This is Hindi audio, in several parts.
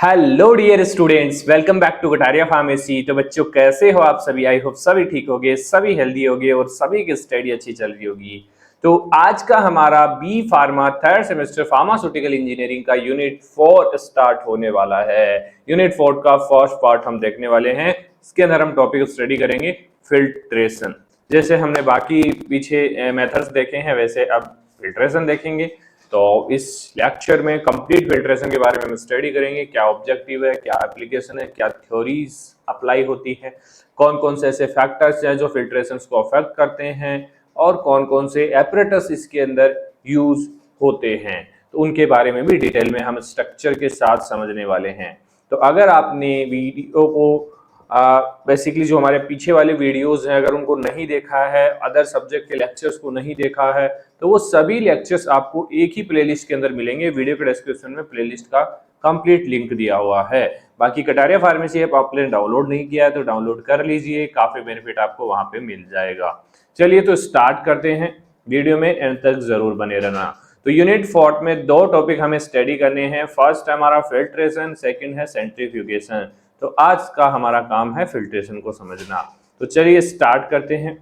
Hello dear students, welcome back to Kataria pharmacy. तो बच्चों, कैसे हो आप सभी? आई होप सभी ठीक होगे, सभी हेल्दी होगे और सभी की स्टडी अच्छी चल रही होगी। तो आज का हमारा B pharma third semester pharmaceutical engineering का यूनिट 4 स्टार्ट होने वाला है। यूनिट 4 का फर्स्ट पार्ट हम देखने वाले हैं। इसके अंदर हम टॉपिक स्टडी करेंगे फिल्ट्रेशन। जैसे हमने बाकी पीछे मेथड्स देखे हैं, वैसे अब फिल्ट्रेशन देखेंगे। तो इस लेक्चर में कंप्लीट फिल्ट्रेशन के बारे में हम स्टडी करेंगे। क्या ऑब्जेक्टिव है, क्या एप्लीकेशन है, क्या थ्योरीज अप्लाई होती है, कौन कौन से ऐसे फैक्टर्स हैं जो फिल्ट्रेशन को अफेक्ट करते हैं, और कौन कौन से एपरेटस इसके अंदर यूज होते हैं। तो उनके बारे में भी डिटेल में हम स्ट्रक्चर के साथ समझने वाले हैं। तो अगर आपने वीडियो को बेसिकली जो हमारे पीछे वाले वीडियोस हैं, अगर उनको नहीं देखा है, अदर सब्जेक्ट के लेक्चर्स को नहीं देखा है, तो वो सभी लेक्चर्स आपको एक ही प्लेलिस्ट के अंदर मिलेंगे। वीडियो के डिस्क्रिप्शन में प्लेलिस्ट का कंप्लीट लिंक दिया हुआ है। बाकी कटारिया फार्मेसी ऐप आपने डाउनलोड नहीं किया है तो डाउनलोड कर लीजिए, काफी बेनिफिट आपको वहां पे मिल जाएगा। चलिए तो स्टार्ट करते हैं। वीडियो में एंड तक जरूर बने रहना। तो यूनिट 4 में दो टॉपिक हमें स्टडी करने हैं। फर्स्ट हमारा फिल्ट्रेशन, सेकंड है सेंट्रीफ्यूगेशन। तो आज का हमारा काम है फिल्ट्रेशन को समझना। तो चलिए स्टार्ट करते हैं।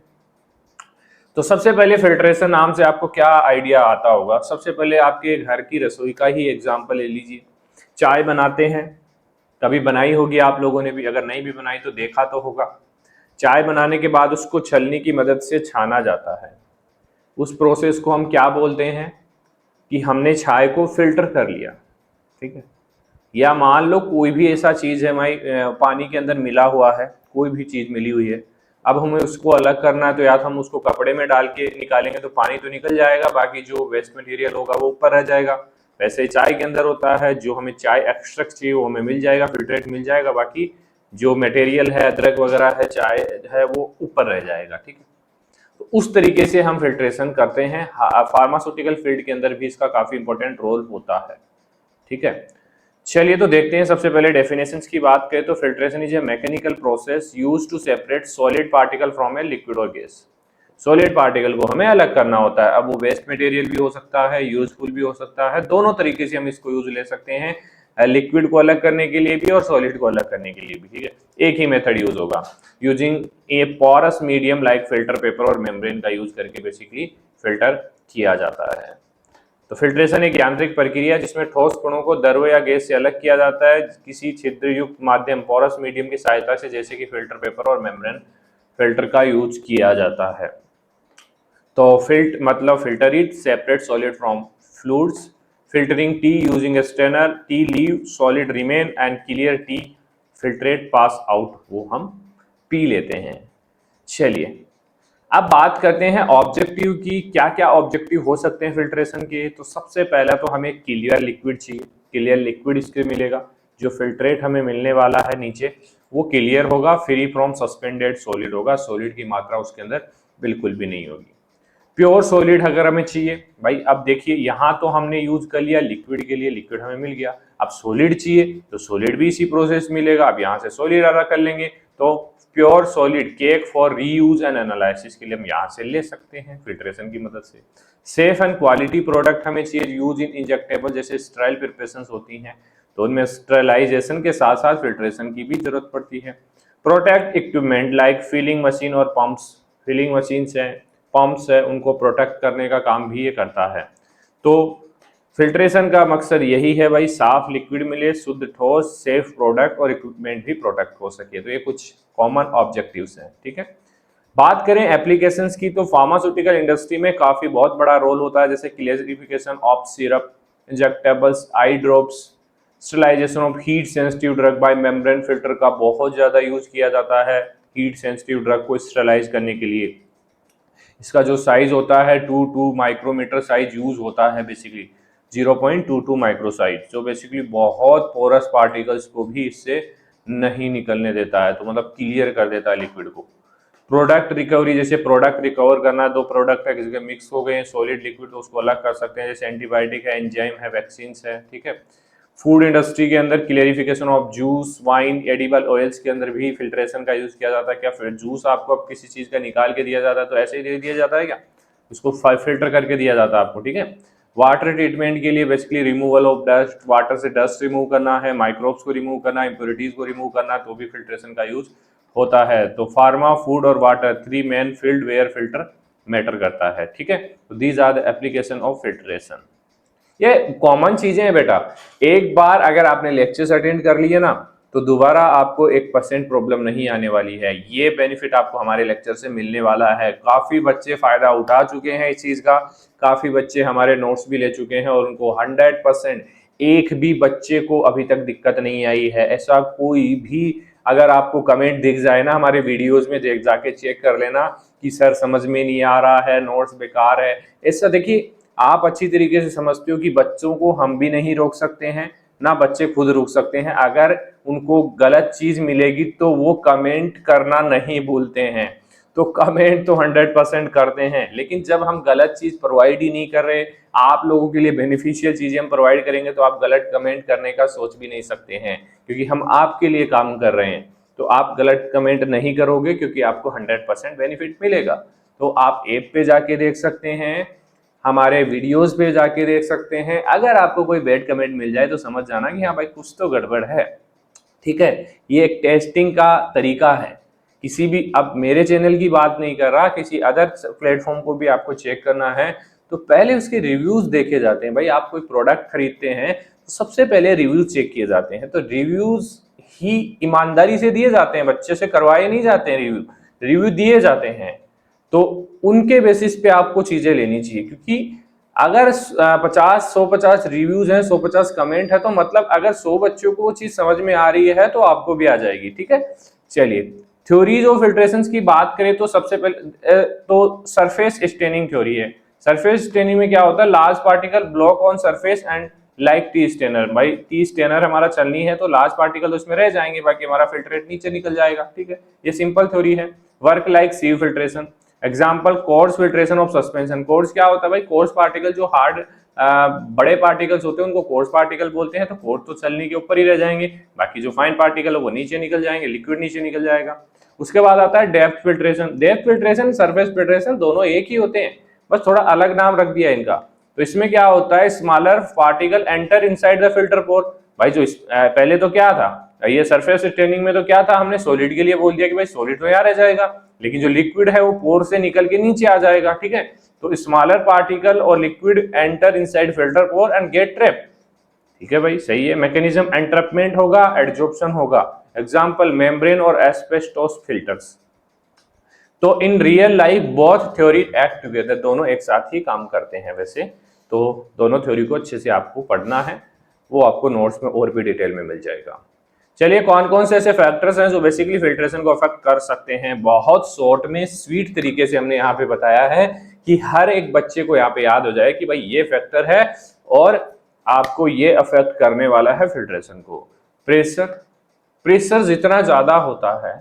तो सबसे पहले फिल्ट्रेशन नाम से आपको क्या आइडिया आता होगा? सबसे पहले आपके घर की रसोई का ही एग्जांपल ले लीजिए। चाय बनाते हैं, कभी बनाई होगी आप लोगों ने भी, अगर नहीं भी बनाई तो देखा तो होगा। चाय बनाने के बाद उसको छलनी की मदद से छाना जाता है। उस प्रोसेस को हम क्या बोलते हैं कि हमने चाय को फिल्टर कर लिया। ठीक है। या मान लो कोई भी ऐसा चीज है भाई, पानी के अंदर मिला हुआ है, कोई भी चीज मिली हुई है, अब हमें उसको अलग करना है। तो या तो हम उसको कपड़े में डाल के निकालेंगे तो पानी तो निकल जाएगा, बाकी जो वेस्ट मटेरियल होगा वो ऊपर रह जाएगा। वैसे ही चाय के अंदर होता है, जो हमें चाय एक्सट्रैक्ट चाहिए वो हमें मिल जाएगा, फिल्ट्रेट मिल जाएगा, बाकी जो मटेरियल है, अदरक वगैरह है, चाय है, वो ऊपर रह जाएगा। ठीक है। तो उस तरीके से हम फिल्ट्रेशन करते हैं। फार्मास्यूटिकल फील्ड के अंदर भी इसका काफी इंपॉर्टेंट रोल होता है। ठीक है। चलिए तो देखते हैं। सबसे पहले डेफिनेशंस की बात करें तो filtration is a mechanical process used to separate solid particle from a liquid और गैस। सॉलिड पार्टिकल को हमें अलग करना होता है। अब वो वेस्ट मटेरियल भी हो सकता है, यूजफुल भी हो सकता है, दोनों तरीके से हम इसको यूज ले सकते हैं। लिक्विड को अलग करने के लिए भी और सॉलिड को अलग करने के लिए भी। ठीक है। एक ही मेथड यूज होगा, using a porous medium like filter paper और मेम्ब्रेन का यूज करके बेसिकली फिल्टर किया जाता है। तो फिल्ट्रेशन एक यांत्रिक प्रक्रिया जिसमें ठोस कणों को द्रव या गैस से अलग किया जाता है किसी छिद्रयुक्त माध्यम पोरस मीडियम की सहायता से, जैसे कि फिल्टर पेपर और मेम्ब्रेन फिल्टर का यूज किया जाता है। तो फिल्ट मतलब filter it separate solid from fluids, filtering tea using strainer, tea leave solid remain and clear tea filtrate pass out, वो हम पी लेते हैं। चलिए अब बात करते हैं ऑब्जेक्टिव की। क्या क्या ऑब्जेक्टिव हो सकते हैं फिल्ट्रेशन के? तो सबसे पहला तो हमें क्लियर लिक्विड चाहिए। क्लियर लिक्विड इसके मिलेगा। जो फिल्ट्रेट हमें मिलने वाला है नीचे, वो क्लियर होगा, फ्री फ्रॉम सस्पेंडेड सॉलिड होगा, सॉलिड की मात्रा उसके अंदर बिल्कुल भी नहीं होगी। प्योर सॉलिड अगर हमें चाहिए भाई, अब देखिए यहाँ तो हमने यूज कर लिया लिक्विड के लिए, लिक्विड हमें मिल गया। अब सॉलिड चाहिए तो सॉलिड भी इसी प्रोसेस मिलेगा। अब यहाँ से सॉलिड अलग कर लेंगे तो pure solid cake for reuse and analysis के लिए हम यहाँ से ले सकते हैं फिल्ट्रेशन की मदद से। सेफ एंड क्वालिटी प्रोडक्ट हमें चाहिए यूज इन इंजेक्टेबल, जैसे स्टेराइल प्रिपरेशंस होती हैं तो उनमें स्टेरलाइजेशन के साथ साथ फिल्ट्रेशन की भी जरूरत पड़ती है। Protect equipment like filling machine और पंप्स, फिलिंग मशीन है, पंप्स है, उनको प्रोटेक्ट करने का काम भी ये करता है। तो फिल्ट्रेशन का मकसद यही है भाई, साफ लिक्विड मिले, शुद्ध ठोस, सेफ प्रोडक्ट और इक्विपमेंट भी प्रोटेक्ट हो सके। तो ये कुछ कॉमन ऑब्जेक्टिव्स हैं। ठीक है। बात करें एप्लीकेशंस की तो फार्मास्यूटिकल इंडस्ट्री में काफी बहुत बड़ा रोल होता है, जैसे clarification of syrup, injectables, eye drops, sterilisation of heat sensitive drug by membrane filter का बहुत ज्यादा यूज किया जाता है हीट सेंसिटिव ड्रग को स्टरलाइज करने के लिए। इसका जो साइज होता है 2 माइक्रोमीटर साइज यूज होता है, बेसिकली 0.22 माइक्रो साइज, जो बेसिकली बहुत पोरस पार्टिकल्स को भी इससे नहीं निकलने देता है, तो मतलब क्लियर कर देता है लिक्विड को। प्रोडक्ट रिकवरी, जैसे प्रोडक्ट रिकवर करना, दो प्रोडक्ट है किसी के मिक्स हो गए सॉलिड लिक्विड तो उसको अलग कर सकते हैं, जैसे एंटीबायोटिक है, एंजाइम है, वैक्सीन है। ठीक है। फूड इंडस्ट्री के अंदर clarification of juice, wine, edible oils के अंदर भी फिल्ट्रेशन का यूज किया जाता है। क्या फिर जूस आपको अब किसी चीज का निकाल के दिया जाता है तो ऐसे ही दे दिया जाता है क्या? उसको फिल्टर करके दिया जाता है आपको। ठीक है। वाटर ट्रीटमेंट के लिए basically removal of dust, water से डस्ट रिमूव करना है, माइक्रोब्स को रिमूव करना, इंप्योरिटीज को रिमूव करना, तो भी फिल्ट्रेशन का यूज होता है। तो फार्मा, फूड और water, 3 main field where filter matter करता है, ठीक है। तो these are the application of filtration. ये कॉमन चीजें हैं बेटा, एक बार अगर आपने लेक्चर्स अटेंड कर लिए ना तो दोबारा आपको 1% प्रॉब्लम नहीं आने वाली है। ये बेनिफिट आपको हमारे लेक्चर से मिलने वाला है। काफी बच्चे फायदा उठा चुके हैं इस चीज का, काफी बच्चे हमारे नोट्स भी ले चुके हैं और उनको 100% एक भी बच्चे को अभी तक दिक्कत नहीं आई है। ऐसा कोई भी अगर आपको कमेंट दिख जाए ना हमारे वीडियोस में, देख जाके चेक कर लेना कि सर समझ में नहीं आ रहा है, नोट्स बेकार है, ऐसा देखिए आप अच्छी तरीके से समझते हो कि बच्चों को हम भी नहीं रोक सकते हैं, ना बच्चे खुद रुक सकते हैं। अगर उनको गलत चीज मिलेगी तो वो कमेंट करना नहीं भूलते हैं, तो कमेंट तो 100% करते हैं। लेकिन जब हम गलत चीज प्रोवाइड ही नहीं कर रहे, आप लोगों के लिए बेनिफिशियल चीजें हम प्रोवाइड करेंगे, तो आप गलत कमेंट करने का सोच भी नहीं सकते हैं, क्योंकि हम आपके लिए काम कर रहे हैं। तो आप गलत कमेंट नहीं करोगे क्योंकि आपको 100% बेनिफिट मिलेगा। तो आप ऐप पे जाके देख सकते हैं, हमारे वीडियोस पे जाके देख सकते हैं। अगर आपको कोई बैड कमेंट मिल जाए तो समझ जाना कि हाँ भाई कुछ तो गड़बड़ है, ठीक है। ये एक टेस्टिंग का तरीका है। किसी भी, अब मेरे चैनल की बात नहीं कर रहा, किसी अदर प्लेटफॉर्म को भी आपको चेक करना है तो पहले उसके रिव्यूज देखे जाते हैं। भाई आप कोई प्रोडक्ट खरीदते हैं तो सबसे पहले रिव्यूज चेक किए जाते हैं। तो रिव्यूज ही ईमानदारी से दिए जाते हैं, बच्चे से करवाए नहीं जाते हैं, रिव्यू दिए जाते हैं। तो उनके बेसिस पे आपको चीजें लेनी चाहिए, क्योंकि अगर 150 रिव्यूज हैं, 150 कमेंट है, तो मतलब अगर 100 बच्चों को वो चीज समझ में आ रही है तो आपको भी आ जाएगी, ठीक है। चलिए, थ्योरीज ऑफ फिल्ट्रेशन की बात करें तो सबसे पहले तो सरफेस स्टेनिंग थ्योरी है। सरफेस स्टेनिंग में क्या होता है, large particle block on surface and like tea strainer. भाई टी स्टेनर हमारा चलनी है तो लार्ज पार्टिकल उसमें रह जाएंगे, बाकी हमारा फिल्ट्रेट नीचे निकल जाएगा, ठीक है। ये सिंपल थ्योरी है। Work like sieve filtration. Example, coarse filtration of suspension. Coarse क्या होता है भाई, कोर्स पार्टिकल जो हार्ड बड़े पार्टिकल्स होते हैं उनको कोर्स पार्टिकल बोलते हैं। तो कोर्स तो चलने के ऊपर ही रह जाएंगे, बाकी जो फाइन पार्टिकल है वो नीचे निकल जाएंगे, लिक्विड नीचे निकल जाएगा। उसके बाद आता है depth filtration. Depth filtration, surface filtration दोनों एक ही होते हैं, बस थोड़ा अलग नाम रख दिया इनका। तो इसमें क्या होता है, smaller particle enter inside the filter pore. भाई जो पहले तो क्या था, ये सरफेस स्टेनिंग में तो क्या था, हमने सॉलिड के लिए बोल दिया कि भाई सॉलिड तो यहाँ रह जाएगा, लेकिन जो लिक्विड है वो पोर से निकल के नीचे आ जाएगा, ठीक है। तो स्मॉलर पार्टिकल और liquid enter inside filter pore and get trap, ठीक है भाई, सही है। मैकेनिज्म, एंट्रैपमेंट होगा, एडजॉर्प्शन होगा। एग्जांपल, मेम्ब्रेन और एस्बेस्टोस फिल्टर्स। तो in real life both theory act together, दोनों एक साथ ही काम करते हैं वैसे। तो दोनों थ्योरी को अच्छे से आपको पढ़ना है, वो आपको नोट्स में और भी डिटेल में मिल जाएगा। चलिए, कौन कौन से ऐसे फैक्टर्स हैं जो बेसिकली फिल्ट्रेशन को अफेक्ट कर सकते हैं, बहुत शॉर्ट में स्वीट तरीके से हमने यहाँ पे बताया है कि हर एक बच्चे को यहाँ पे याद हो जाए कि भाई ये फैक्टर है और आपको ये अफेक्ट करने वाला है फिल्ट्रेशन को। प्रेशर, प्रेशर जितना ज्यादा होता है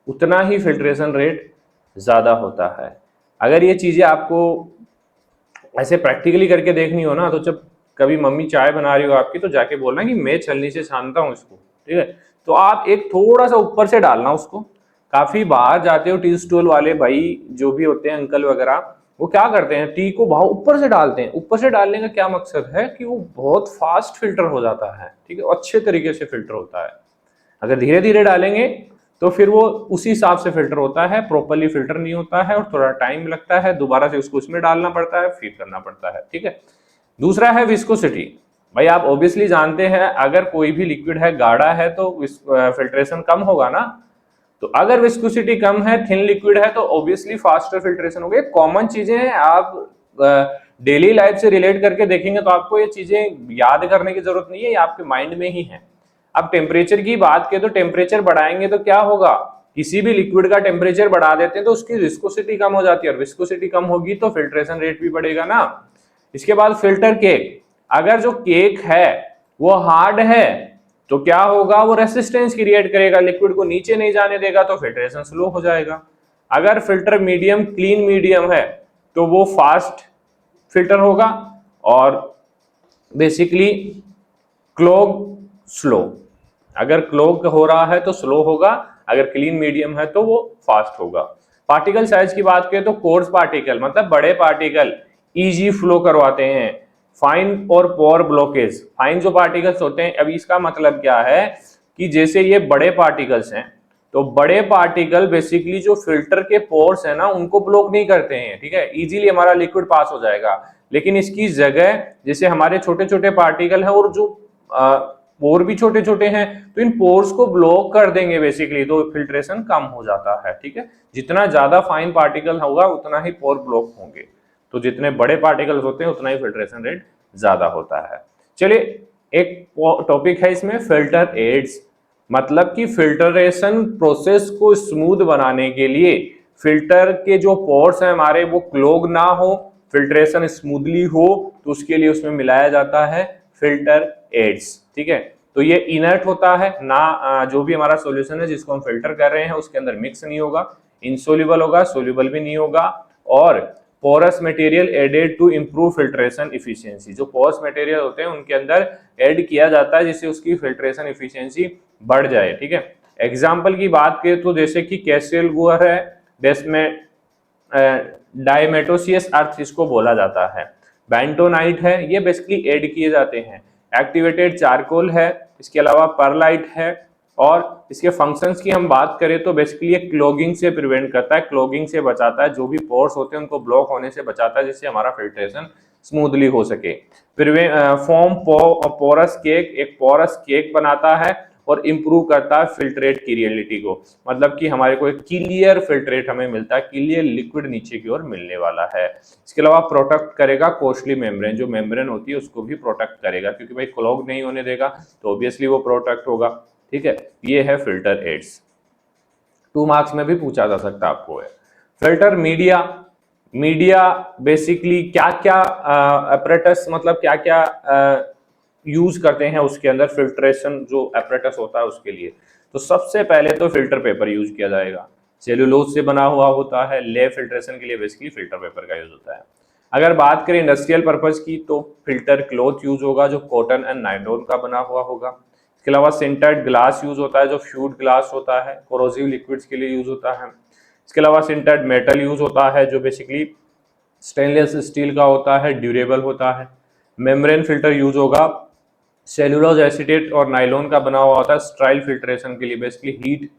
उतना ही फिल्ट्रेशन रेट ज्यादा होता है। अगर ये चीजें आपको ऐसे प्रैक्टिकली करके देखनी हो ना, तो जब कभी मम्मी चाय बना रही हो आपकी तो जाके बोलना कि मैं छलनी से छानता हूँ इसको, ठीक है। तो आप एक थोड़ा सा ऊपर से डालना उसको। काफी बाहर जाते हो टी स्टॉल वाले भाई जो भी होते हैं अंकल वगैरह, वो क्या करते हैं, टी को भाव ऊपर से डालते हैं। ऊपर से डालने का क्या मकसद है कि वो बहुत फास्ट फिल्टर हो जाता है, ठीक है, अच्छे तरीके से फिल्टर होता है। अगर धीरे धीरे डालेंगे तो फिर वो उसी हिसाब से फिल्टर होता है, प्रॉपरली फिल्टर नहीं होता है और थोड़ा टाइम लगता है, दोबारा से उसको उसमें डालना पड़ता है, फिर करना पड़ता है, ठीक है। दूसरा है विस्कोसिटी। भाई आप ऑब्वियसली जानते हैं अगर कोई भी लिक्विड है, गाढ़ा है, तो फिल्ट्रेशन कम होगा ना। तो अगर विस्कोसिटी कम है, थिन लिक्विड है, तो ऑब्वियसली फास्टर फिल्ट्रेशन होगा। कॉमन चीजें हैं, आप डेली लाइफ से रिलेट करके देखेंगे तो आपको ये चीजें याद करने की जरूरत नहीं है, ये आपके माइंड में ही है। अब टेम्परेचर की बात करें तो टेम्परेचर बढ़ाएंगे तो क्या होगा, किसी भी लिक्विड का टेम्परेचर बढ़ा देते हैं तो उसकी विस्कोसिटी कम हो जाती है, और विस्कोसिटी कम होगी तो फिल्ट्रेशन रेट भी बढ़ेगा ना। इसके बाद फिल्टर केक, अगर जो केक है वो हार्ड है तो क्या होगा, वो रेसिस्टेंस क्रिएट करेगा, लिक्विड को नीचे नहीं जाने देगा, तो फिल्ट्रेशन स्लो हो जाएगा। अगर फिल्टर मीडियम, क्लीन मीडियम है तो वो फास्ट फिल्टर होगा, और बेसिकली क्लॉग स्लो। अगर क्लॉग हो रहा है तो स्लो होगा, अगर क्लीन मीडियम है तो वो फास्ट होगा। पार्टिकल साइज की बात करें तो कोर्स पार्टिकल मतलब बड़े पार्टिकल इजी फ्लो करवाते हैं, फाइन और पोर ब्लॉकेज, फाइन जो पार्टिकल्स होते हैं, अभी इसका मतलब क्या है कि जैसे ये बड़े पार्टिकल्स हैं, तो बड़े पार्टिकल बेसिकली जो फिल्टर के पोर्स है ना उनको ब्लॉक नहीं करते हैं, ठीक है, इजीली हमारा लिक्विड पास हो जाएगा। लेकिन इसकी जगह जैसे हमारे छोटे छोटे पार्टिकल है और जो पोर भी छोटे छोटे हैं, तो इन पोर्स को ब्लॉक कर देंगे बेसिकली, तो फिल्ट्रेशन कम हो जाता है, ठीक है। जितना ज्यादा फाइन पार्टिकल होगा उतना ही पोर ब्लॉक होंगे, तो जितने बड़े पार्टिकल्स होते हैं उतना ही फिल्ट्रेशन रेट ज्यादा होता है। चलिए, एक टॉपिक है इसमें फिल्टर एड्स, मतलब कि फिल्टरेशन प्रोसेस को स्मूथ बनाने के लिए फिल्टर के जो पोर्स हैं हमारे वो क्लॉग ना हो, फिल्ट्रेशन स्मूथली हो, तो उसके लिए उसमें मिलाया जाता है फिल्टर एड्स, ठीक है। तो ये इनर्ट होता है ना, जो भी हमारा सॉल्यूशन है जिसको हम फिल्टर कर रहे हैं उसके अंदर मिक्स नहीं होगा, इनसोल्यूबल होगा, सोल्यूबल भी नहीं होगा, और porous material added to improve filtration efficiency, जो पोरस मटेरियल होते हैं उनके अंदर ऐड किया जाता है जिससे उसकी फिल्ट्रेशन इफिशियंसी बढ़ जाए, ठीक है। एग्जाम्पल की बात करें तो जैसे कि कैसियल गुअर है, जिसमें डायमेटोसियस अर्थ इसको बोला जाता है, बेंटोनाइट है, ये बेसिकली ऐड किए जाते हैं, एक्टिवेटेड चारकोल है, इसके अलावा परलाइट है, और इसके फंक्शंस की हम बात करें तो बेसिकली ये क्लॉगिंग से प्रिवेंट करता है, क्लॉगिंग से बचाता है, जो भी पोर्स होते हैं उनको ब्लॉक होने से बचाता है जिससे हमारा फिल्ट्रेशन स्मूथली हो सके। फॉर्म पोरस केक, एक पोरस केक बनाता है और इंप्रूव करता है फिल्ट्रेट की रियलिटी को, मतलब कि हमारे को एक क्लियर फिल्ट्रेट हमें मिलता है, क्लियर लिक्विड नीचे की ओर मिलने वाला है। इसके अलावा प्रोटेक्ट करेगा कोस्टली मेम्ब्रेन, जो मेम्ब्रेन होती है उसको भी प्रोटेक्ट करेगा, क्योंकि भाई क्लॉग नहीं होने देगा तो ऑब्वियसली वो प्रोटेक्ट होगा, ठीक है। ये है फिल्टर एड्स, 2 मार्क्स में भी पूछा जा सकता है आपको है। फिल्टर मीडिया, मीडिया बेसिकली क्या क्या अपरेटस, मतलब क्या क्या यूज करते हैं उसके अंदर फिल्ट्रेशन जो अपरेटस होता है उसके लिए, तो सबसे पहले तो फिल्टर पेपर यूज किया जाएगा, सेल्यूलोज से बना हुआ होता है, ले फिल्ट्रेशन के लिए बेसिकली फिल्टर पेपर का यूज होता है। अगर बात करें इंडस्ट्रियल पर्पज की तो फिल्टर क्लॉथ यूज होगा जो कॉटन एंड नायलॉन का बना हुआ होगा। इसके अलावा सिंटर्ड ग्लास यूज होता है जो फ्यूड ग्लास होता है, कोरोसिव लिक्विड्स के लिए यूज होता है। इसके अलावा सिंटर्ड मेटल यूज होता है जो बेसिकली स्टेनलेस स्टील का होता है, ड्यूरेबल होता है। मेम्ब्रेन फिल्टर यूज होगा, सेलुलोज एसीटेट और नायलॉन का बना हुआ होता है स्ट्राइल फिल्ट्रेशन के लिए, बेसिकली हीट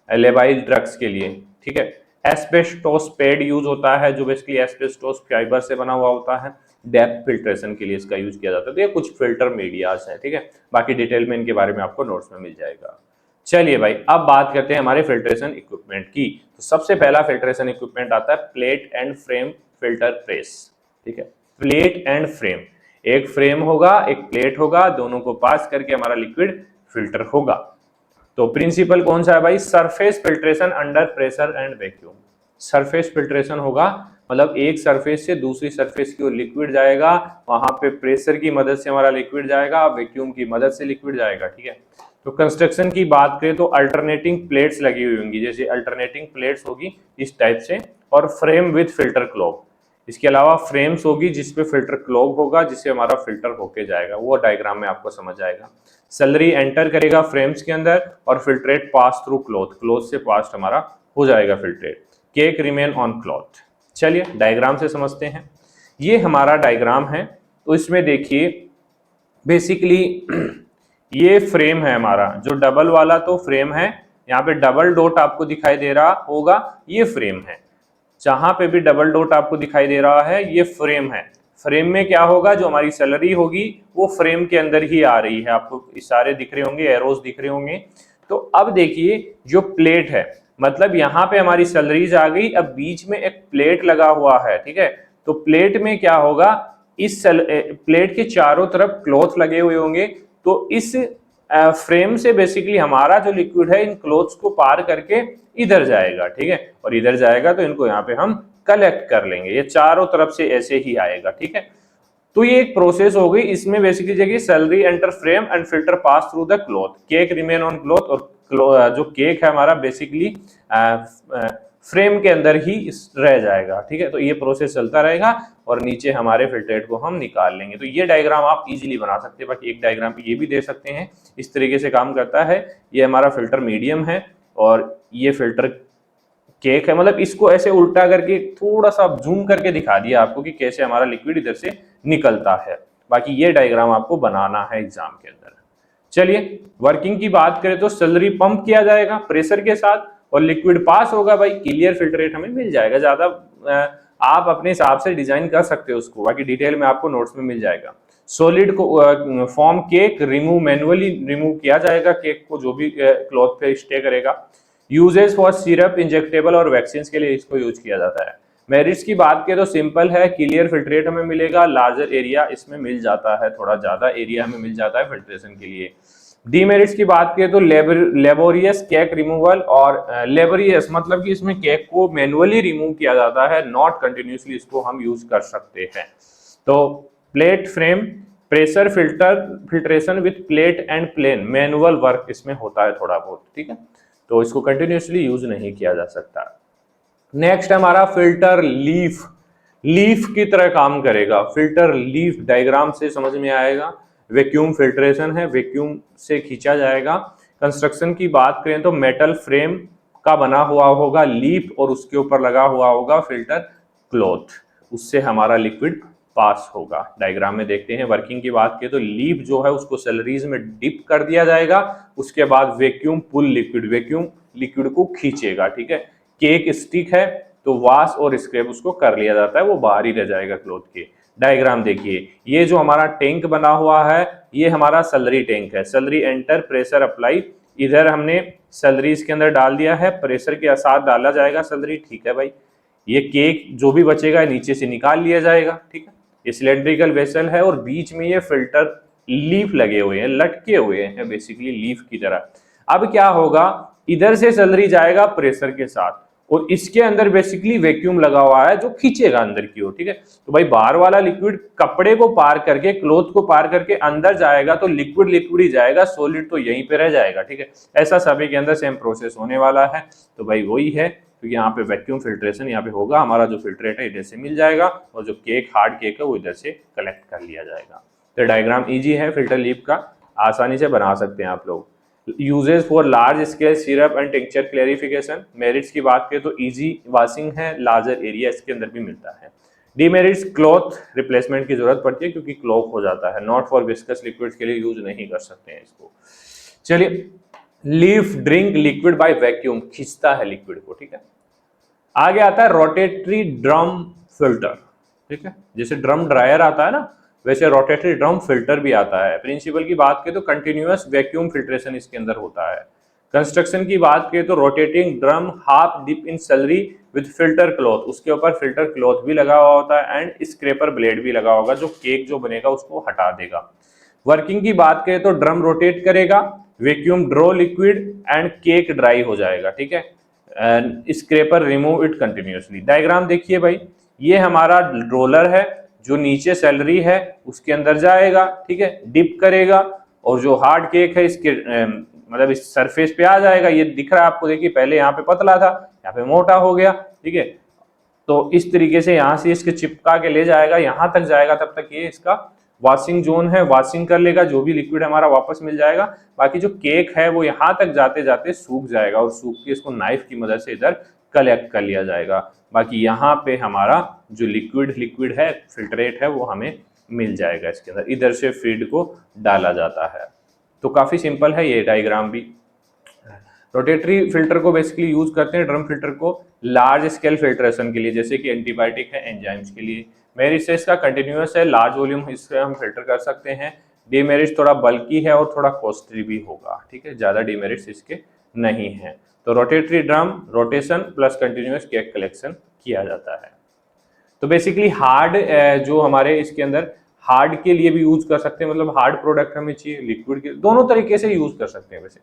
लेबाइल ड्रग्स के लिए, ठीक है। एस्बेस्टोस पैड यूज होता है जो बेसिकली एस्बेस्टोस फाइबर से बना हुआ होता है, डेप्थ फिल्ट्रेशन के लिए इसका यूज किया जाता है। तो ये कुछ फिल्टर मीडियाज हैं, ठीक है, बाकी डिटेल में इनके बारे में आपको नोट्स में मिल जाएगा। चलिए भाई, अब बात करते हैं हमारे फिल्ट्रेशन इक्विपमेंट की। तो सबसे पहला फिल्ट्रेशन इक्विपमेंट आता है plate and frame filter press, ठीक है। प्लेट एंड फ्रेम, एक फ्रेम होगा एक प्लेट होगा, दोनों को पास करके हमारा लिक्विड फिल्टर होगा। तो प्रिंसिपल कौन सा है भाई, surface filtration under pressure and vacuum. Surface filtration होगा, मतलब एक सरफेस से दूसरी सरफेस की ओर लिक्विड जाएगा, वहां पे प्रेशर की मदद से हमारा लिक्विड जाएगा, वैक्यूम की मदद से लिक्विड जाएगा, ठीक है। तो कंस्ट्रक्शन की बात करें तो अल्टरनेटिंग प्लेट्स लगी हुई होंगी, जैसे अल्टरनेटिंग प्लेट्स होगी इस टाइप से, और फ्रेम विद फिल्टर क्लॉग। इसके अलावा फ्रेम्स होगी जिसपे फिल्टर क्लॉग होगा जिससे हमारा फिल्टर होके जाएगा, वो डायग्राम में आपको समझ आएगा। सैलरी एंटर करेगा फ्रेम्स के अंदर और filtrate pass through cloth, cloth से पास हमारा हो जाएगा filtrate. Cake remain on cloth. चलिए डायग्राम से समझते हैं, ये हमारा डायग्राम है। तो इसमें देखिए बेसिकली ये फ्रेम है हमारा, जो डबल वाला तो फ्रेम है, यहाँ पे डबल डॉट आपको दिखाई दे रहा होगा, ये फ्रेम है। जहां पे भी डबल डॉट आपको दिखाई दे रहा है ये फ्रेम है। फ्रेम में क्या होगा, जो हमारी सैलरी होगी वो फ्रेम के अंदर ही आ रही है, आपको इशारे दिख रहे होंगे, एरोस दिख रहे होंगे। तो अब देखिए जो प्लेट है, मतलब यहाँ पे हमारी सैलरीज आ गई, अब बीच में एक प्लेट लगा हुआ है, ठीक है। तो प्लेट में क्या होगा, इस प्लेट के चारों तरफ क्लॉथ लगे हुए होंगे, तो इस फ्रेम से बेसिकली हमारा जो लिक्विड है इन क्लॉथ्स को पार करके इधर जाएगा, ठीक है, और इधर जाएगा तो इनको यहाँ पे हम कलेक्ट कर लेंगे, ये चारों तरफ से ऐसे ही आएगा, ठीक है। तो ये एक प्रोसेस हो गई, इसमें बेसिकली जगह salary enter frame and filter pass through the cloth, cake remain on cloth, और जो केक है हमारा बेसिकली फ्रेम के अंदर ही रह जाएगा, ठीक है। तो ये प्रोसेस चलता रहेगा और नीचे हमारे फिल्ट्रेट को हम निकाल लेंगे। तो ये डायग्राम आप इजीली बना सकते हैं, बाकी एक डायग्राम पे ये भी दे सकते हैं, इस तरीके से काम करता है। ये हमारा फिल्टर मीडियम है और ये फिल्टर केक है, मतलब इसको ऐसे उल्टा करके थोड़ा सा जूम करके दिखा दिया आपको कि कैसे हमारा लिक्विड इधर से निकलता है। बाकी ये डायग्राम आपको बनाना है एग्जाम के अंदर। चलिए वर्किंग की बात करें तो स्लरी पंप किया जाएगा प्रेशर के साथ और लिक्विड पास होगा भाई, क्लियर फिल्टर रेट हमें मिल जाएगा। ज्यादा आप अपने हिसाब से डिजाइन कर सकते हो उसको, बाकी डिटेल में आपको नोट्स में मिल जाएगा। सॉलिड को form cake remove manually remove किया जाएगा, केक को जो भी क्लॉथ पे स्टे करेगा। यूजेस फॉर सिरप इंजेक्टेबल और वैक्सीन के लिए इसको यूज किया जाता है। मेरिट्स की बात करें तो सिंपल है, क्लियर फिल्ट्रेट हमें मिलेगा, लार्जर एरिया इसमें मिल जाता है, थोड़ा ज्यादा एरिया हमें मिल जाता है फिल्ट्रेशन के लिए। डीमेरिट्स की बात करें तो लेबोरियस केक रिमूवल, और लेबोरियस मतलब कि इसमें केक को मैनुअली रिमूव किया जाता है, नॉट कंटिन्यूसली इसको हम यूज कर सकते हैं। तो plate frame pressure filtration with plate and plain manual work इसमें होता है थोड़ा बहुत, ठीक है, तो इसको कंटिन्यूसली यूज नहीं किया जा सकता। नेक्स्ट हमारा फिल्टर लीफ, लीफ की तरह काम करेगा। फिल्टर लीफ डायग्राम से समझ में आएगा, वैक्यूम फिल्ट्रेशन है, वैक्यूम से खींचा जाएगा। कंस्ट्रक्शन की बात करें तो मेटल फ्रेम का बना हुआ होगा लीफ और उसके ऊपर लगा हुआ होगा फिल्टर क्लॉथ, उससे हमारा लिक्विड पास होगा। डायग्राम में देखते हैं। वर्किंग की बात करें तो लीफ जो है उसको सैलरीज में डिप कर दिया जाएगा, उसके बाद वैक्यूम पुल लिक्विड, वैक्यूम लिक्विड को खींचेगा, ठीक है। केक स्टिक है तो वाश और स्क्रैप उसको कर लिया जाता है, वो बाहर ही रह जाएगा क्लॉथ के। डायग्राम देखिए, ये जो हमारा टैंक बना हुआ है ये हमारा सैलरी टैंक है। सैलरी एंटर प्रेशर अप्लाई, इधर हमने सैलरी इसके अंदर डाल दिया है, प्रेशर के साथ डाला जाएगा सैलरी, ठीक है भाई। ये केक जो भी बचेगा नीचे से निकाल लिया जाएगा, ठीक है। ये सिलेंड्रिकल वेसल है और बीच में ये फिल्टर लीफ लगे हुए हैं, लटके हुए हैं बेसिकली लीफ की तरह। अब क्या होगा, इधर से सैलरी जाएगा प्रेशर के साथ और इसके अंदर बेसिकली वैक्यूम लगा हुआ है जो खींचेगा अंदर की ओर, ठीक है। तो भाई बाहर वाला लिक्विड कपड़े को पार करके, क्लॉथ को पार करके अंदर जाएगा तो लिक्विड लिक्विड ही जाएगा, सॉलिड तो यहीं पे रह जाएगा, ठीक है। ऐसा सभी के अंदर सेम प्रोसेस होने वाला है, तो भाई वही है। तो यहाँ पे वैक्यूम फिल्ट्रेशन यहाँ पे होगा, हमारा जो फिल्ट्रेट है इधर से मिल जाएगा और जो केक हार्ड केक है वो इधर से कलेक्ट कर लिया जाएगा। तो डायग्राम इजी है फिल्टर लीफ का, आसानी से बना सकते हैं आप लोग। Uses for large scale syrup and texture clarification, merits की बात करें तो इजी वाशिंग है, लार्जर एरिया इसके अंदर भी मिलता है। डीमेरिट्स क्लॉथ रिप्लेसमेंट की जरूरत पड़ती है क्योंकि क्लॉक हो जाता है, नॉट फॉर विस्कस लिक्विड्स के लिए यूज नहीं कर सकते हैं इसको। चलिए, leaf drink liquid by vacuum, खींचता है लिक्विड को, ठीक है। आगे आता है रोटेटरी ड्रम फिल्टर, ठीक है। जैसे ड्रम ड्रायर आता है ना, वैसे रोटेटरी ड्रम फिल्टर भी आता है। प्रिंसिपल की बात करें तो कंटिन्यूअस वैक्यूम फिल्ट्रेशन इसके अंदर होता है। कंस्ट्रक्शन की बात करें तो rotating drum half dip in slurry with filter cloth, उसके ऊपर फिल्टर क्लॉथ भी लगा हुआ होता है एंड स्क्रैपर ब्लेड भी लगा होगा जो केक जो बनेगा उसको हटा देगा। वर्किंग की बात करें तो ड्रम रोटेट करेगा, vacuum draw liquid and cake dry हो जाएगा, ठीक है। Scraper remove it continuously. Diagram देखिए भाई, ये हमारा रोलर है जो नीचे सैलरी है उसके अंदर जाएगा, ठीक है, डिप करेगा और जो हार्ड केक है इसके मतलब इस सरफेस पे आ जाएगा। ये दिख रहा है आपको, देखिए पहले यहाँ पे पतला था, यहाँ पे मोटा हो गया, ठीक है। तो इस तरीके से यहाँ से इसके चिपका के ले जाएगा, यहाँ तक जाएगा, तब तक ये इसका वॉशिंग जोन है, वॉशिंग कर लेगा, जो भी लिक्विड हमारा वापस मिल जाएगा। बाकी जो केक है वो यहाँ तक जाते जाते सूख जाएगा और सूख के इसको नाइफ की मदद से इधर कलेक्ट कर लिया जाएगा। बाकी यहाँ पे हमारा जो लिक्विड है, फिल्ट्रेट है, वो हमें मिल जाएगा इसके अंदर, इधर से फीड को डाला जाता है। तो काफी सिंपल है ये डायग्राम भी। रोटेटरी फिल्टर को बेसिकली यूज करते हैं ड्रम फिल्टर को लार्ज स्केल फिल्ट्रेशन के लिए, जैसे कि एंटीबायोटिक है, एंजाइम्स के लिए। मेरिट्स इसका कंटिन्यूअस है, लार्ज वॉल्यूम इससे हम फिल्टर कर सकते हैं। डीमेरिट्स थोड़ा बल्की है और थोड़ा कॉस्टली भी होगा, ठीक है, ज्यादा डीमेरिट्स इसके नहीं है। तो rotary drum rotation plus continuous cake collection किया जाता है। तो बेसिकली हार्ड जो हमारे इसके अंदर हार्ड के लिए भी यूज कर सकते हैं, मतलब हार्ड प्रोडक्ट हमें चाहिए, लिक्विड के दोनों तरीके से यूज कर सकते हैं वैसे।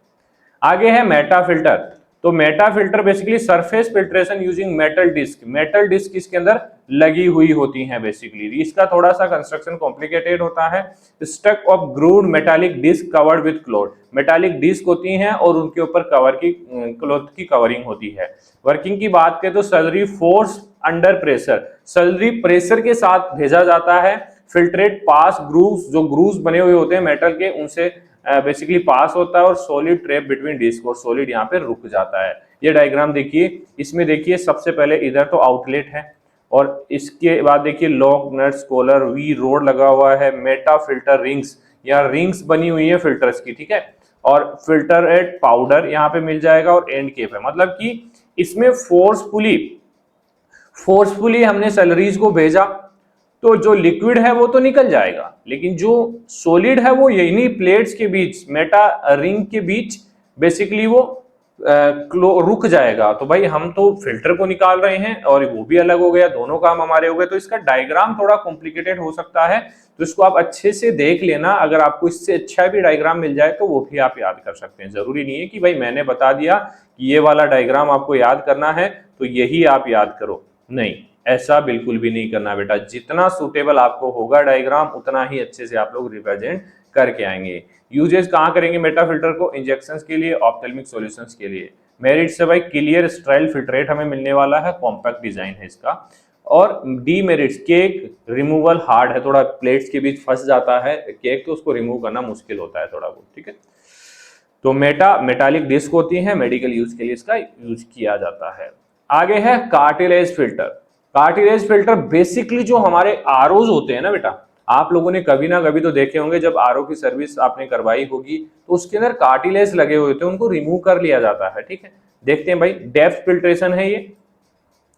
आगे है मेटा फिल्टर। तो meta filter basically surface filtration using metal disc, metal disc इसके अंदर लगी हुई होती हैं बेसिकली। इसका थोड़ा सा कंस्ट्रक्शन कॉम्प्लिकेटेड होता है। Stack of grooved metallic disc covered with cloth, metallic disc होती हैं और उनके ऊपर कवर की क्लॉथ की कवरिंग होती है। वर्किंग की बात करें तो salary force under pressure, salary pressure के साथ भेजा जाता है। फिल्ट्रेट पास ग्रूव्स, जो ग्रूव्स बने हुए होते हैं मेटल के, उनसे बेसिकली पास होता है और सॉलिड ट्रैप बिटवीन डिस्क, और सॉलिड यहाँ पे रुक जाता है। ये डायग्राम देखिए, इसमें देखिए सबसे पहले इधर तो आउटलेट है और इसके बाद देखिए lock, nuts, collar, V rod लगा हुआ है, मेटा फिल्टर रिंग्स, यहाँ रिंग्स बनी हुई है फिल्टर्स की, ठीक है, और फिल्टर एड पाउडर यहाँ पे मिल जाएगा और एंड केप है। मतलब कि इसमें फोर्सफुली हमने सैलरीज को भेजा तो जो लिक्विड है वो तो निकल जाएगा, लेकिन जो सॉलिड है वो यही प्लेट्स के बीच, मेटा रिंग के बीच बेसिकली वो रुक जाएगा। तो भाई हम तो फिल्टर को निकाल रहे हैं और वो भी अलग हो गया, दोनों काम हमारे हो गए। तो इसका डायग्राम थोड़ा कॉम्प्लिकेटेड हो सकता है, तो इसको आप अच्छे से देख लेना। अगर आपको इससे अच्छा भी डायग्राम मिल जाए तो वो भी आप याद कर सकते हैं। जरूरी नहीं है कि भाई मैंने बता दिया कि ये वाला डायग्राम आपको याद करना है तो यही आप याद करो, नहीं, ऐसा बिल्कुल भी नहीं करना बेटा। जितना सुटेबल आपको होगा डायग्राम उतना ही अच्छे से आप लोग रिप्रेजेंट करके आएंगे। यूजेस कहाँ करेंगे मेटा फिल्टर को? इंजेक्शंस के लिए, ऑप्थेल्मिक सॉल्यूशंस के लिए। मेरिट से भाई क्लियर स्टाइल फिल्ट्रेट हमें मिलने वाला है, कॉम्पैक्ट डिजाइन है इसका। और डीमेरिट्स, केक रिमूवल हार्ड है, थोड़ा प्लेट्स के बीच फंस जाता है केक, तो उसको रिमूव करना मुश्किल होता है थोड़ा बहुत, ठीक है। तो मेटालिक डिस्क होती है, मेडिकल यूज के लिए इसका यूज किया जाता है। आगे है cartilage filter. Cartilage filter basically जो हमारे आरओज होते हैं ना बेटा, आप लोगों ने कभी ना कभी तो देखे होंगे, जब आरओ की सर्विस आपने करवाई होगी तो उसके अंदर कार्टिलेज लगे हुए होते हैं, उनको रिमूव कर लिया जाता है, ठीक है। देखते हैं भाई, डेप्थ फिल्ट्रेशन है ये।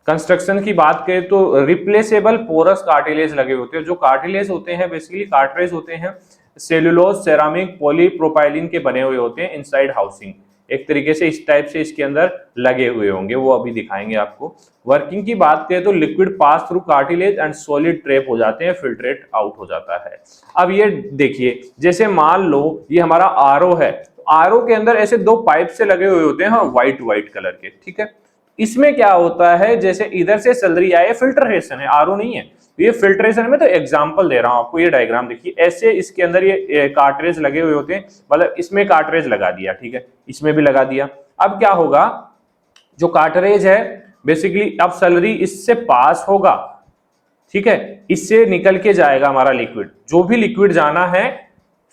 कंस्ट्रक्शन की बात करें तो रिप्लेसेबल पोरस कार्टिलेज लगे होते हैं। जो कार्टिलेज होते हैं बेसिकली कार्ट्रेज होते हैं, सेलुलोज, सेरामिक, पॉलीप्रोपाइलिन के बने हुए होते हैं, इनसाइड हाउसिंग एक तरीके से इस टाइप से इसके अंदर लगे हुए होंगे, वो अभी दिखाएंगे आपको। वर्किंग की बात करें तो liquid pass through cartilage and solid trap हो जाते हैं, फिल्ट्रेट आउट हो जाता है। अब ये देखिए, जैसे मान लो ये हमारा आरओ है, आरओ के अंदर ऐसे दो पाइप से लगे हुए होते हैं, हाँ, व्हाइट कलर के, ठीक है। इसमें क्या होता है, जैसे इधर से सैलरी आए, फिल्ट्रेशन है, आरओ नहीं है, तो ये फिल्ट्रेशन में तो एग्जांपल दे रहा हूं आपको। ये डायग्राम देखिए, ऐसे इसके अंदर ये कार्ट्रेज लगे हुए होते हैं, मतलब इसमें कार्ट्रेज लगा दिया, ठीक है, इसमें भी लगा दिया। अब क्या होगा, जो कार्ट्रेज है बेसिकली अब सैलरी इससे पास होगा, ठीक है, इससे निकल के जाएगा हमारा लिक्विड, जो भी लिक्विड जाना है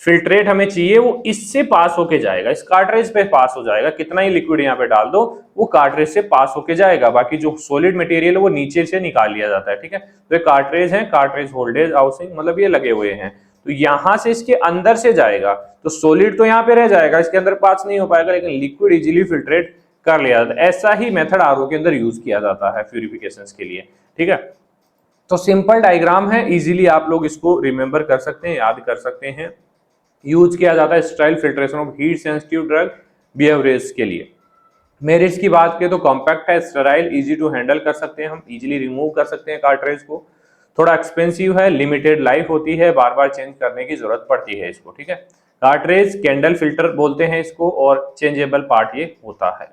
फिल्ट्रेट हमें चाहिए वो इससे पास होके जाएगा, इस कार्ट्रेज पे पास हो जाएगा। कितना ही लिक्विड यहाँ पे डाल दो वो कार्ट्रेज से पास होके जाएगा, बाकी जो सॉलिड मटेरियल है वो नीचे से निकाल लिया जाता है, ठीक है। तो ये कार्ट्रेज है, कार्ट्रेज होल्डेज हाउसिंग, मतलब ये लगे हुए हैं, तो यहां से इसके अंदर से जाएगा तो सॉलिड तो यहाँ पे रह जाएगा, इसके अंदर पास नहीं हो पाएगा, लेकिन लिक्विड इजिली फिल्ट्रेट कर लिया जाता है। ऐसा ही मेथड आरओ के अंदर यूज किया जाता है प्यूरिफिकेशन के लिए, ठीक है। तो सिंपल डायग्राम है, इजीली आप लोग इसको रिमेंबर कर सकते हैं, याद कर सकते हैं। यूज किया जाता है style filtration of heat sensitive drug behaviours के लिए। मेरिट्स की बात करें तो कॉम्पैक्ट है, स्टेराइल, इजी टू हैंडल कर सकते हैं, हम इजीली रिमूव कर सकते हैं कार्ट्रेज को। थोड़ा एक्सपेंसिव है, लिमिटेड लाइफ होती है, बार बार चेंज करने की जरूरत पड़ती है इसको, ठीक है। कार्ट्रेज कैंडल फिल्टर बोलते हैं इसको, और चेंजेबल पार्ट ये होता है।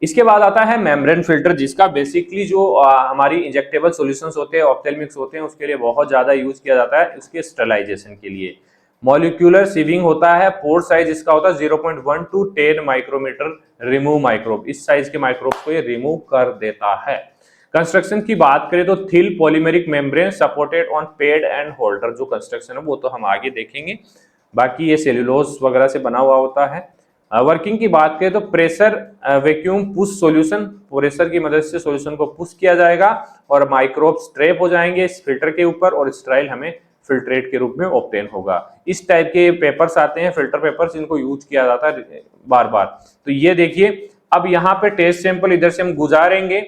इसके बाद आता है मेम्ब्रेन फिल्टर, जिसका बेसिकली जो हमारी इंजेक्टेबल सॉल्यूशंस होते हैं, ऑप्थेल्मिक्स होते हैं, उसके लिए बहुत ज्यादा यूज किया जाता है, उसके स्टरलाइजेशन के लिए। मॉलिक्यूलर सीविंग होता है, पोर साइज इसका होता है 0.1 to 10 माइक्रोमीटर, रिमूव माइक्रोब, इस साइज के माइक्रोब को ये रिमूव कर देता है। कंस्ट्रक्शन की बात करें तो Thiel polymeric membrane supported on paid and holder, जो कंस्ट्रक्शन है वो तो हम आगे देखेंगे, बाकी ये सेल्यूलोज वगैरह से बना हुआ होता है। वर्किंग की बात करें तो pressure vacuum push solution, pressure की मदद से सॉल्यूशन को पुश किया जाएगा और माइक्रोब्स ट्रैप हो जाएंगे इस फिल्टर के ऊपर, और स्टेराइल हमें फिल्ट्रेट के रूप में ऑब्टेन होगा। इस टाइप के पेपर्स आते हैं, फिल्टर पेपर्स, इनको यूज किया जाता है बार बार। तो ये देखिए, अब यहाँ पे टेस्ट सैंपल इधर से हम गुजारेंगे,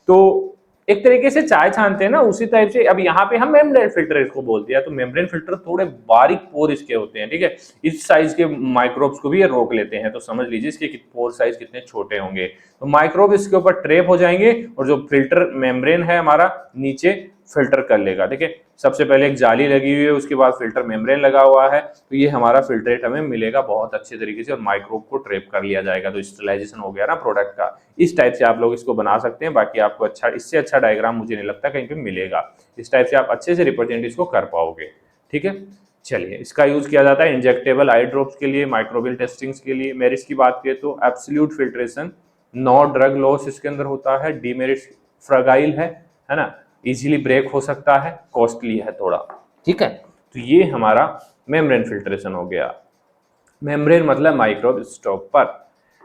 तो एक तरीके से चाय छानते हैं ना, उसी टाइप से अब यहाँ पे हम मेम्ब्रेन फिल्टर इसको बोल दिया। तो मेम्ब्रेन फिल्टर थोड़े बारीक पोर इसके होते हैं, ठीक है, इस साइज के माइक्रोब्स को भी ये रोक लेते हैं, तो समझ लीजिए इसके पोर साइज कितने छोटे होंगे। तो माइक्रोब इसके ऊपर ट्रैप हो जाएंगे और जो फिल्टर मेम्ब्रेन है हमारा नीचे फिल्टर कर लेगा। देखिए, सबसे पहले एक जाली लगी हुई है, उसके बाद फिल्टर मेम्ब्रेन लगा हुआ है, तो ये हमारा फिल्ट्रेट हमें मिलेगा बहुत अच्छे तरीके से और माइक्रोब को ट्रैप कर लिया जाएगा। तो स्टरलाइजेशन हो गया ना प्रोडक्ट का। इस टाइप से आप लोग इसको बना सकते हैं, बाकी आपको अच्छा, इससे अच्छा डायग्राम मुझे नहीं लगता कहीं पे मिलेगा। इस टाइप से आप अच्छे से रिप्रेजेंट इसको कर पाओगे, ठीक है। चलिए, इसका यूज किया जाता है इंजेक्टेबल आई ड्रॉप्स के लिए, माइक्रोबियल टेस्टिंग्स के लिए। मेरिट्स की बात करें तो absolute filtration, no drug loss इसके अंदर होता है। डीमेरिट्स फ्रगाइल है ना, इजीली ब्रेक हो सकता है, कॉस्टली है थोड़ा, ठीक है। तो ये हमारा मेम्ब्रेन फिल्ट्रेशन हो गया। मेम्ब्रेन मतलब माइक्रोब स्टॉपर।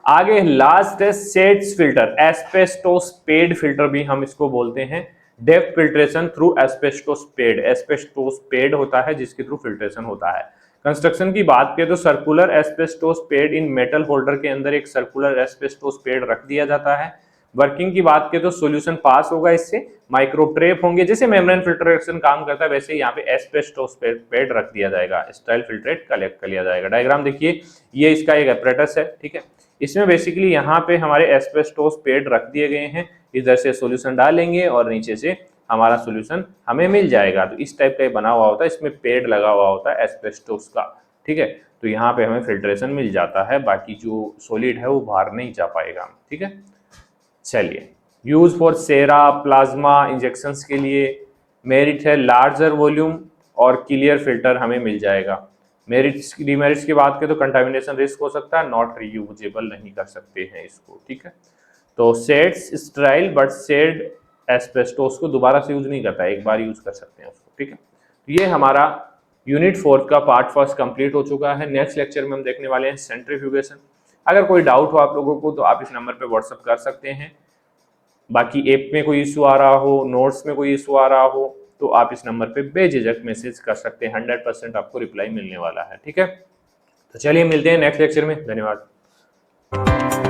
आगे लास्ट है sets filter, asbestos paid filter भी हम इसको बोलते हैं, depth filtration through asbestos paid होता है जिसके थ्रू फिल्ट्रेशन होता है। कंस्ट्रक्शन की बात करें तो circular asbestos paid in metal holder के अंदर एक सर्कुलर एस्बेस्टोस पेड रख दिया जाता है। वर्किंग की बात करें तो सॉल्यूशन पास होगा, इससे माइक्रोट्रेप होंगे, जैसे मेम्ब्रेन फिल्ट्रेशन काम करता है वैसे यहाँ पे एस्बेस्टोस पेड रख दिया जाएगा, स्टाइल फिल्ट्रेट कलेक्ट कर लिया जाएगा। डायग्राम देखिए, ये इसका एक एपरेटस है, ठीक है। इसमें बेसिकली यहाँ पे हमारे एस्बेस्टोस पेड रख दिए गए हैं, इधर से सॉल्यूशन डालेंगे और नीचे से हमारा सॉल्यूशन हमें मिल जाएगा। तो इस टाइप का बना हुआ होता है, इसमें पेड लगा हुआ होता है एस्बेस्टोस का, ठीक है। तो यहाँ पे हमें फिल्ट्रेशन मिल जाता है, बाकी जो सॉलिड है वो बाहर नहीं जा पाएगा, ठीक है। चलिए, use for sera plasma injections के लिए मेरिट है लार्जर वॉल्यूम और क्लियर फिल्टर हमें मिल जाएगा। मेरिट्स डिमेरिट्स की बात करें तो कंटामिनेशन रिस्क हो सकता है, नॉट रीयूजेबल नहीं कर सकते हैं इसको, ठीक है। तो सेड्स स्टराइल बट सेड एस्बेस्टोस को दोबारा से यूज नहीं करता है, एक बार यूज कर सकते हैं उसको, ठीक है। तो ये हमारा यूनिट 4 का पार्ट फर्स्ट कंप्लीट हो चुका है। नेक्स्ट लेक्चर में हम देखने वाले हैं सेंट्रीफ्यूगेशन। अगर कोई डाउट हो आप लोगों को तो आप इस नंबर पे व्हाट्सअप कर सकते हैं। बाकी ऐप में कोई इशू आ रहा हो, नोट्स में कोई इशू आ रहा हो तो आप इस नंबर पे बेझिझक मैसेज कर सकते हैं, 100% आपको रिप्लाई मिलने वाला है, ठीक है। तो चलिए मिलते हैं नेक्स्ट लेक्चर में, धन्यवाद।